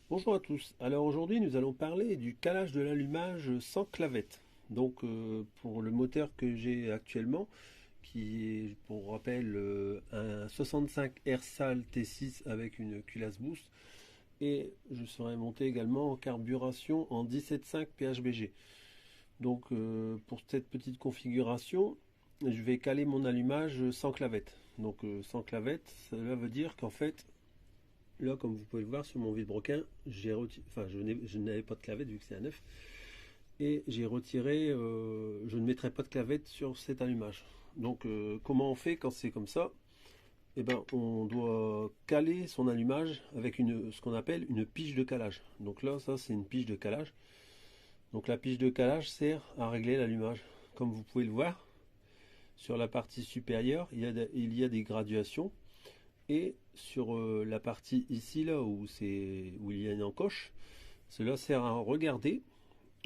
Bonjour à tous. Alors aujourd'hui nous allons parler du calage de l'allumage sans clavette. Donc pour le moteur que j'ai actuellement, qui est pour rappel un 65 RSAL T6 avec une culasse boost, et je serai monté également en carburation en 17.5 PHBG. Donc pour cette petite configuration, je vais caler mon allumage sans clavette. Donc sans clavette, cela veut dire qu'en fait là, comme vous pouvez le voir sur mon vilebrequin, je n'avais pas de clavette vu que c'est un neuf. Et j'ai retiré, je ne mettrai pas de clavette sur cet allumage. Donc comment on fait quand c'est comme ça? Eh ben, on doit caler son allumage avec ce qu'on appelle une pige de calage. Donc là, ça c'est une pige de calage. Donc la pige de calage sert à régler l'allumage. Comme vous pouvez le voir, sur la partie supérieure, il y a des graduations. Et sur la partie ici, là où il y a une encoche, cela sert à regarder,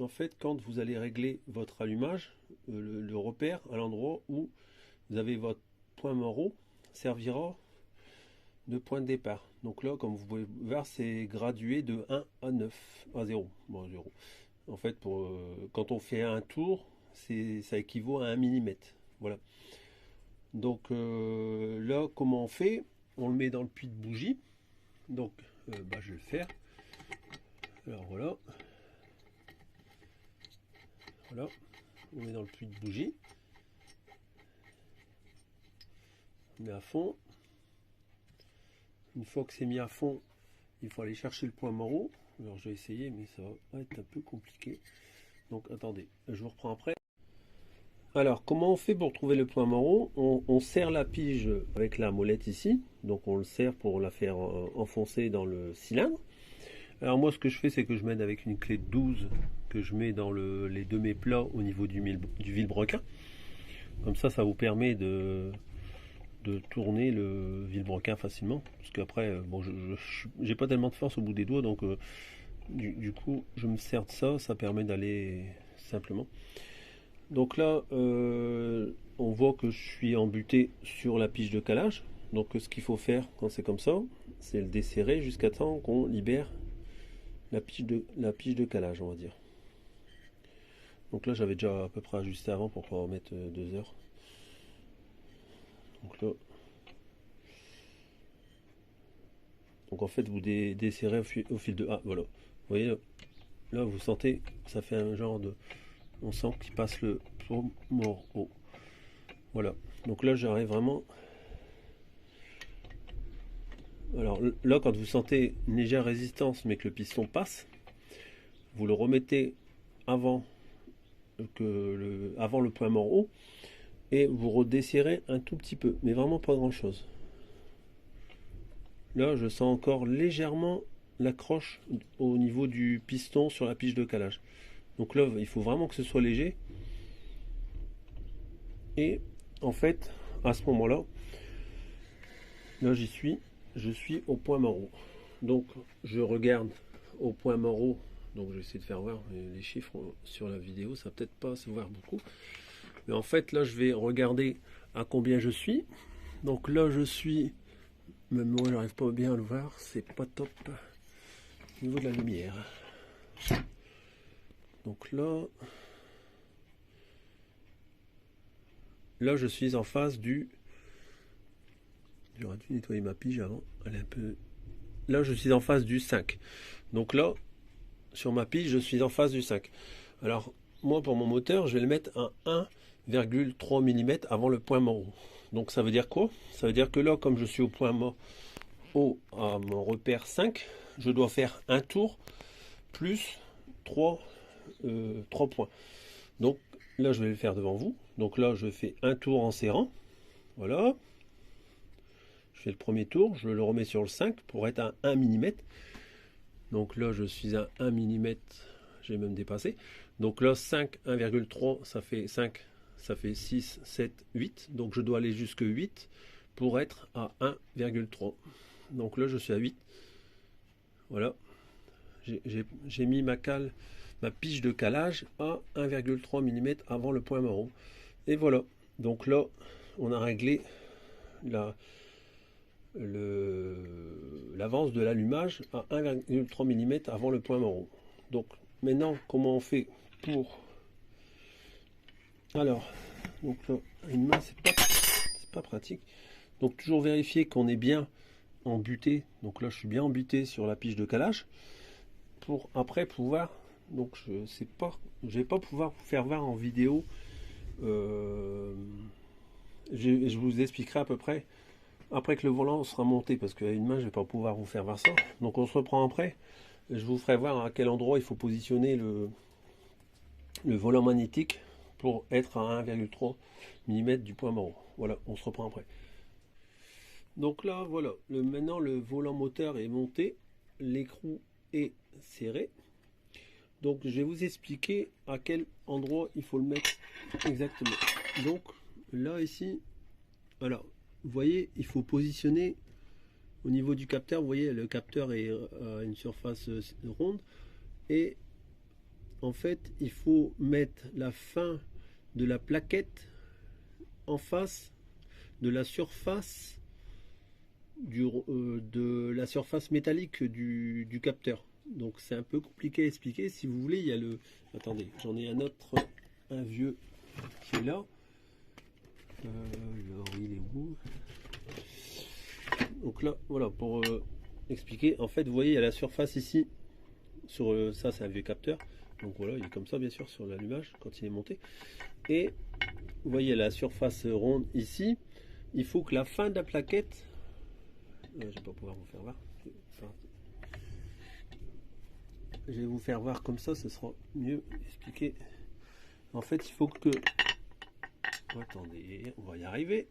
en fait, quand vous allez régler votre allumage, le repère à l'endroit où vous avez votre point mort servira de point de départ. Donc là, comme vous pouvez voir, c'est gradué de 1 à 9, à 0. Bon, 0. En fait, quand on fait un tour, ça équivaut à 1 millimètre. Voilà. Donc là, comment on fait? On le met dans le puits de bougie. Donc, je vais le faire. Alors voilà, voilà, on met dans le puits de bougie, on met à fond. Une fois que c'est mis à fond, il faut aller chercher le point mort. Alors je vais essayer, mais ça va être un peu compliqué. Donc attendez, je vous reprends après. Alors comment on fait pour trouver le point mort? On serre la pige avec la molette ici, donc on le serre pour la faire enfoncer dans le cylindre. Alors moi ce que je fais, c'est que je mène avec une clé de 12 que je mets dans les deux mets plats au niveau du vilebrequin. Comme ça vous permet de tourner le vilebrequin facilement. Parce qu'après, bon, j'ai pas tellement de force au bout des doigts, donc du coup, je me sers de ça, ça permet d'aller simplement. Donc là, on voit que je suis embuté sur la pige de calage. Donc ce qu'il faut faire quand c'est comme ça, c'est le desserrer jusqu'à temps qu'on libère la pige de calage, on va dire. Donc là, j'avais déjà à peu près ajusté avant pour pouvoir mettre 2 heures. Donc là, donc en fait, vous desserrez au fil de... Ah, voilà. Vous voyez, là, vous sentez, ça fait un genre de... On sent qu'il passe le plomb mort haut. Voilà. Donc là, j'arrive vraiment... Alors là, quand vous sentez une légère résistance, mais que le piston passe, vous le remettez avant, avant le point mort haut, et vous redesserrez un tout petit peu, mais vraiment pas grand-chose. Là, je sens encore légèrement l'accroche au niveau du piston sur la pige de calage. Donc là, il faut vraiment que ce soit léger. Et en fait, à ce moment-là, là je suis au point mort. Donc je regarde au point mort. Donc je vais essayer de faire voir les chiffres sur la vidéo, ça va peut-être pas se voir beaucoup. Mais en fait là je vais regarder à combien je suis. Donc là je suis, même moi j'arrive pas bien à le voir, c'est pas top au niveau de la lumière. Donc là je suis en face du... J'aurais dû nettoyer ma pige avant, elle est un peu... Là je suis en face du 5. Donc là, sur ma pige, je suis en face du 5. Alors, moi, pour mon moteur, je vais le mettre à 1,3 mm avant le point mort. Donc, ça veut dire quoi? Ça veut dire que là, comme je suis au point mort à mon repère 5, je dois faire un tour plus 3 points. Donc, là, je vais le faire devant vous. Donc là, je fais un tour en serrant. Voilà. Je fais le premier tour, je le remets sur le 5 pour être à 1 mm. Donc là, je suis à 1 mm, j'ai même dépassé. Donc là, 5, 1,3, ça fait 5, ça fait 6, 7, 8. Donc je dois aller jusque 8 pour être à 1,3. Donc là, je suis à 8. Voilà. J'ai mis ma pige de calage à 1,3 mm avant le point mort. Et voilà. Donc là, on a réglé la l'avance de l'allumage à 1,3 mm avant le point mort. Donc maintenant, comment on fait pour... Alors, donc là, une main, c'est pas pratique. Donc toujours vérifier qu'on est bien embuté. Donc là, je suis bien embuté sur la pige de calage pour après pouvoir... Donc je vais pas pouvoir vous faire voir en vidéo. Je vous expliquerai à peu près après que le volant sera monté, parce qu'à une main je vais pas pouvoir vous faire voir ça. Donc on se reprend après. Je vous ferai voir à quel endroit il faut positionner le volant magnétique pour être à 1,3 mm du point mort. Voilà, on se reprend après. Donc là, voilà, maintenant le volant moteur est monté, l'écrou est serré. Donc je vais vous expliquer à quel endroit il faut le mettre exactement. Donc là ici, alors vous voyez, il faut positionner au niveau du capteur. Vous voyez, le capteur est à une surface ronde et en fait il faut mettre la fin de la plaquette en face de la surface de la surface métallique du capteur. Donc c'est un peu compliqué à expliquer. Si vous voulez, il y a le... Attendez, j'en ai un autre, un vieux qui est là. Alors il est où? Donc là, voilà, pour expliquer, en fait, vous voyez, il y a la surface ici, sur ça c'est un vieux capteur. Donc voilà, il est comme ça bien sûr sur l'allumage quand il est monté. Et vous voyez la surface ronde ici. Il faut que la fin de la plaquette... je vais pas pouvoir vous faire voir. Je vais vous faire voir comme ça, ce sera mieux expliqué. En fait, il faut que... Attendez, on va y arriver.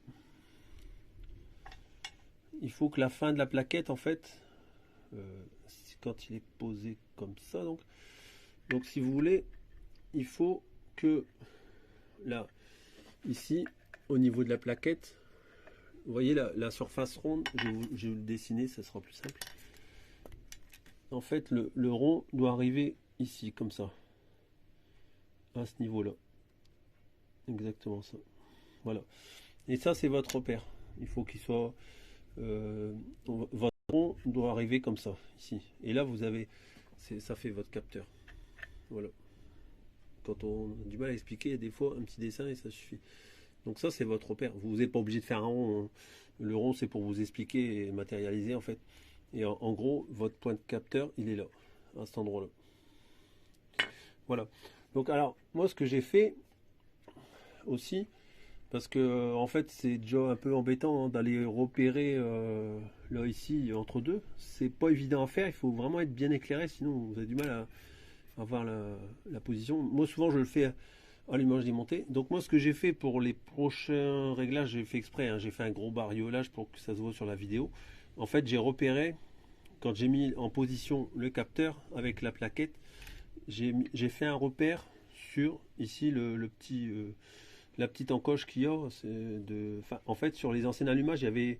Il faut que la fin de la plaquette, en fait, quand il est posé comme ça, donc si vous voulez, il faut que là, ici, au niveau de la plaquette, vous voyez la surface ronde, je vais le dessiner, ça sera plus simple. En fait, le rond doit arriver ici, comme ça, à ce niveau-là. Exactement ça. Voilà. Et ça, c'est votre repère. Il faut qu'il soit... votre rond doit arriver comme ça, ici. Et là, vous avez... ça fait votre capteur. Voilà. Quand on a du mal à expliquer, des fois, un petit dessin et ça suffit. Donc ça, c'est votre repère. Vous n'êtes pas obligé de faire un rond. Le rond, c'est pour vous expliquer et matérialiser, en fait. Et en gros, votre point de capteur, il est là, à cet endroit-là. Voilà. Donc alors, moi, ce que j'ai fait aussi, parce que en fait, c'est déjà un peu embêtant hein, d'aller repérer là, ici, entre deux. C'est pas évident à faire, il faut vraiment être bien éclairé, sinon vous avez du mal à avoir la position. Moi, souvent, je le fais à l'image démontée. Donc moi, ce que j'ai fait pour les prochains réglages, j'ai fait exprès, hein, j'ai fait un gros bariolage pour que ça se voit sur la vidéo. En fait, j'ai repéré, quand j'ai mis en position le capteur avec la plaquette, j'ai fait un repère sur ici la petite encoche qu'il y a. En fait, sur les anciens allumages, il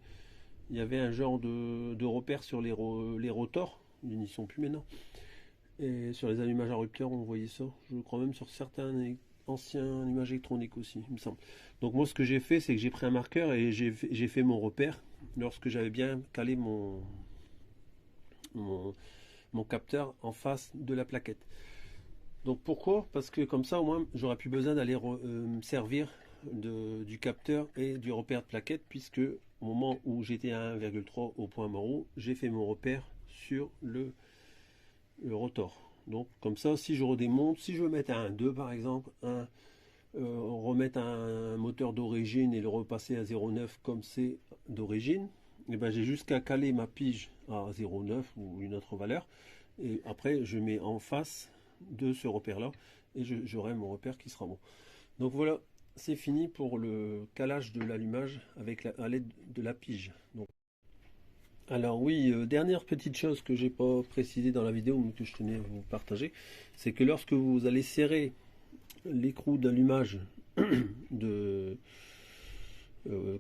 y avait un genre de repère sur les rotors. Ils n'y sont plus maintenant. Et sur les allumages à rupteur, on voyait ça. Je crois même sur certains anciens allumages électroniques aussi, il me semble. Donc moi, ce que j'ai fait, c'est que j'ai pris un marqueur et j'ai fait mon repère lorsque j'avais bien calé mon capteur en face de la plaquette. Donc pourquoi? Parce que comme ça, au moins, j'aurais plus besoin d'aller me servir du capteur et du repère de plaquette, puisque au moment où j'étais à 1,3 au point mort, j'ai fait mon repère sur le rotor. Donc comme ça, si je redémonte, si je veux mettre un 1,2 par exemple, remettre un moteur d'origine et le repasser à 0,9 comme c'est d'origine, et ben j'ai jusqu'à caler ma pige à 0,9 ou une autre valeur, et après je mets en face de ce repère là et j'aurai mon repère qui sera bon. Donc voilà, c'est fini pour le calage de l'allumage avec à l'aide de la pige. Donc, alors oui, dernière petite chose que j'ai pas précisé dans la vidéo mais que je tenais à vous partager, c'est que lorsque vous allez serrer l'écrou d'allumage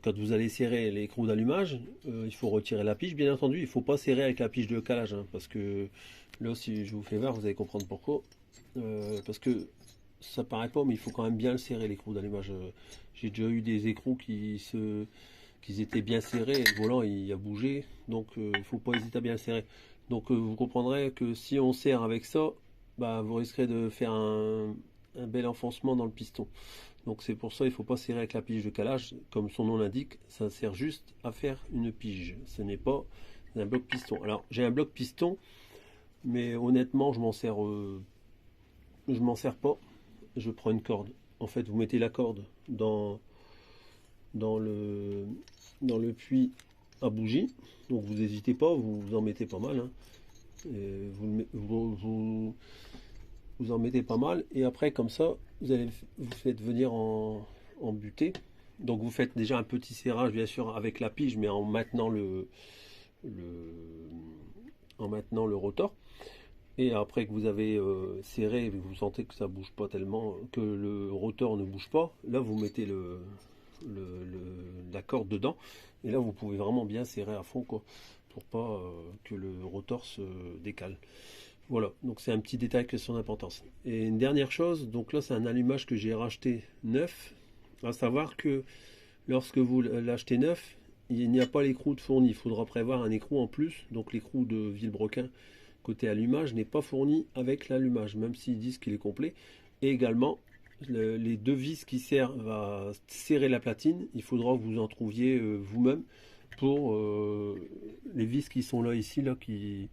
quand vous allez serrer l'écrou d'allumage, il faut retirer la pige. Bien entendu, il ne faut pas serrer avec la pige de calage, hein, parce que là, si je vous fais voir, vous allez comprendre pourquoi. Parce que ça paraît pas, mais il faut quand même bien le serrer l'écrou d'allumage. J'ai déjà eu des écrous qu'ils étaient bien serrés, et le volant il a bougé, donc il faut pas hésiter à bien serrer. Donc vous comprendrez que si on serre avec ça, bah, vous risquerez de faire un bel enfoncement dans le piston. Donc c'est pour ça il ne faut pas serrer avec la pige de calage, comme son nom l'indique, ça sert juste à faire une pige, ce n'est pas un bloc piston. Alors j'ai un bloc piston, mais honnêtement je m'en sers pas, je prends une corde. En fait vous mettez la corde dans le, dans le puits à bougie. Donc vous n'hésitez pas, vous en mettez pas mal. Hein. Et vous en mettez pas mal. Et après, comme ça, vous faites venir en butée. Donc vous faites déjà un petit serrage, bien sûr, avec la pige, mais en maintenant le rotor. Et après que vous avez serré, vous sentez que ça bouge pas tellement, que le rotor ne bouge pas, là vous mettez la corde dedans. Et là vous pouvez vraiment bien serrer à fond, quoi, pour pas que le rotor se décale. Voilà, donc c'est un petit détail qui a son importance. Et une dernière chose, donc là c'est un allumage que j'ai racheté neuf. À savoir que lorsque vous l'achetez neuf, il n'y a pas l'écrou de fourni. Il faudra prévoir un écrou en plus. Donc l'écrou de Villebrequin côté allumage n'est pas fourni avec l'allumage, même s'ils disent qu'il est complet. Et également, les deux vis qui servent à serrer la platine, il faudra que vous en trouviez vous-même pour les vis qui sont là, ici, là, qui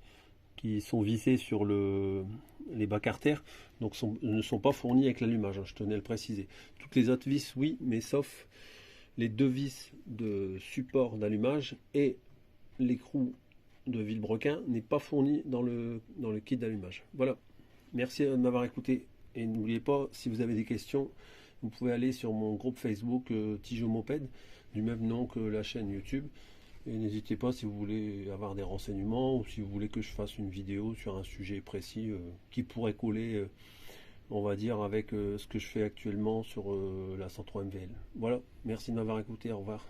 sont vissées sur les bas carters, donc ne sont pas fournis avec l'allumage, hein, je tenais à le préciser. Toutes les autres vis, oui, mais sauf les deux vis de support d'allumage, et l'écrou de Villebrequin n'est pas fourni dans le kit d'allumage. Voilà, merci de m'avoir écouté, et n'oubliez pas, si vous avez des questions, vous pouvez aller sur mon groupe Facebook Tijo Moped, du même nom que la chaîne YouTube. Et n'hésitez pas si vous voulez avoir des renseignements ou si vous voulez que je fasse une vidéo sur un sujet précis qui pourrait coller, on va dire, avec ce que je fais actuellement sur la 103 MVL. Voilà, merci de m'avoir écouté, au revoir.